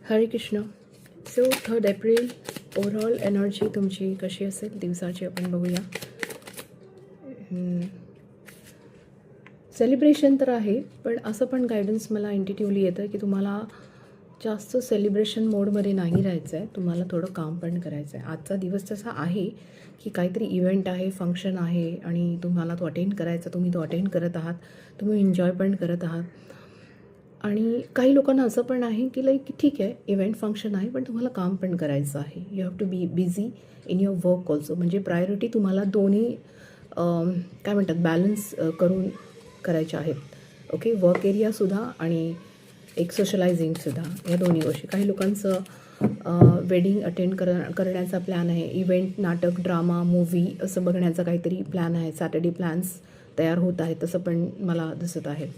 हरे Krishna. So 3 April overall energy तुमची कशी असेल दिवसाची आपण बघूया. सेलिब्रेशन तर आहे, पण असं पण गायडन्स मला इंट्युटिव्हली येतं की तुम्हाला जास्त सेलिब्रेशन मोडमध्ये नाही राहायचं आहे, तुम्हाला थोडं काम पण करायचं आहे. आजचा दिवस तसा आहे की काहीतरी इव्हेंट आहे, फंक्शन आहे आणि तुम्हाला तो अटेंड करायचा, तुम्ही तो अटेंड करत आहात, तुम्ही एन्जॉय पण करत आहात. आणि काही लोकांना असं पण आहे की लाईक ठीक आहे, इव्हेंट फंक्शन आहे पण तुम्हाला काम पण करायचं आहे. You have to be busy in your work also. म्हणजे प्रायोरिटी तुम्हाला दोन्ही काय म्हणतात बॅलन्स करून करायच्या आहेत. ओके, वर्क एरियासुद्धा आणि एक सोशलायझिंगसुद्धा, या दोन्ही गोष्टी. काही लोकांचं वेडिंग अटेंड करण्याचा प्लॅन आहे, इव्हेंट, नाटक, ड्रामा, मूव्ही असं बघण्याचा काहीतरी प्लॅन आहे, सॅटर्डे प्लॅन्स तयार होत आहेत तसं पण मला दिसत आहे.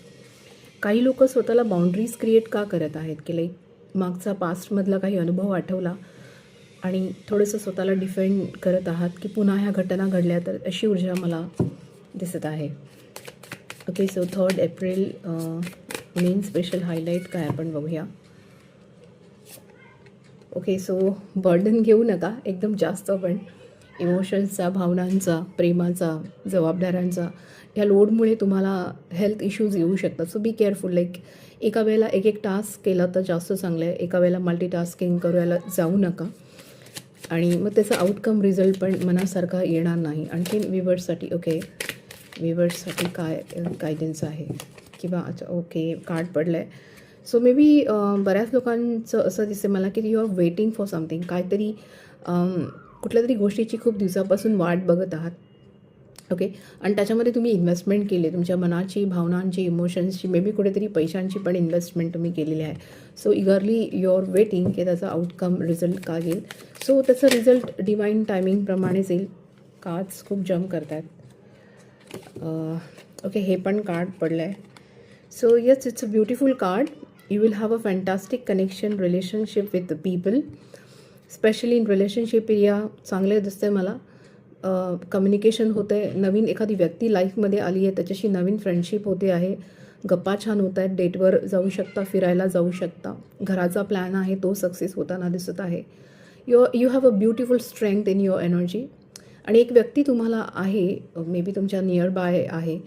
काही लोक स्वतःला बाउंड्रीज क्रिएट का करत आहेत की लाईक मागचा पास्टमधला काही अनुभव आठवला आणि थोडंसं स्वतःला डिफेंड करत आहात की पुन्हा ह्या घटना घडल्या तर, अशी ऊर्जा मला दिसत आहे. Okay, so 3 April main special highlight काय आपण बघूया. ओके, सो बर्डन घेऊ नका एकदम जास्त, पण इमोशन्सचा, भावनांचा, प्रेमाचा, जबाबदाऱ्यांचा ह्या लोडमुळे तुम्हाला हेल्थ इश्यूज येऊ शकतात. So be careful. लाईक एका वेळेला एक टास्क केला तर जास्त चांगलं आहे, एका वेळेला मल्टीटास्किंग करायला जाऊ नका आणि मग त्याचा आउटकम रिझल्ट पण मनासारखा येणार नाही. आणखीन व्ह्युअर्ससाठी, ओके, व्ह्युअर्ससाठी काय गायडन्स आहे किंवा अच्छा ओके कार्ड पडलं आहे. सो मे बी बऱ्याच लोकांचं असं दिसतं मला की you are waiting for something, काहीतरी कुठल्या तरी गोष्टीची खूप दिवसापासून वाट बघत आहात. ओके, आणि त्याच्यामध्ये तुम्ही इन्व्हेस्टमेंट केली, तुमच्या मनाची, भावनांची, इमोशन्सची, मे बी कुठेतरी पैशांची पण इन्व्हेस्टमेंट तुम्ही केलेली आहे. So eagerly you are waiting की त्याचा आउटकम रिझल्ट का येईल. सो त्याचा रिझल्ट डिवाईन टायमिंगप्रमाणेच येईल. कार्ड्स खूप जम्प करत आहेत. ओके, हे पण कार्ड पडलं आहे. So yes, it's a beautiful card. You will have a fantastic connection, relationship with the people, specially in relationship area चांगले दिसते मला. कम्युनिकेशन होतं आहे, नवीन एखादी व्यक्ती लाईफमध्ये आली आहे, त्याच्याशी नवीन फ्रेंडशिप होते आहे, गप्पा छान होत आहेत, डेटवर जाऊ शकता, फिरायला जाऊ शकता, घराचा प्लॅन आहे तो सक्सेस होताना दिसत आहे. You have a beautiful strength in your energy. आणि एक व्यक्ती तुम्हाला आहे, मे बी तुमच्या नियर बाय आहे,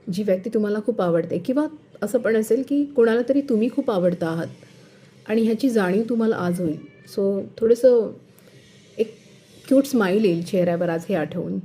जी व्यक्ती तुम्हाला खूप आवडते, किंवा असं पण असेल की कोणाला तरी तुम्ही खूप आवडता आहात आणि ह्याची जाणीव तुम्हाला आज होईल. सो थोडंसं एक क्यूट स्माईल येईल चेहऱ्यावर आज हे आठवून.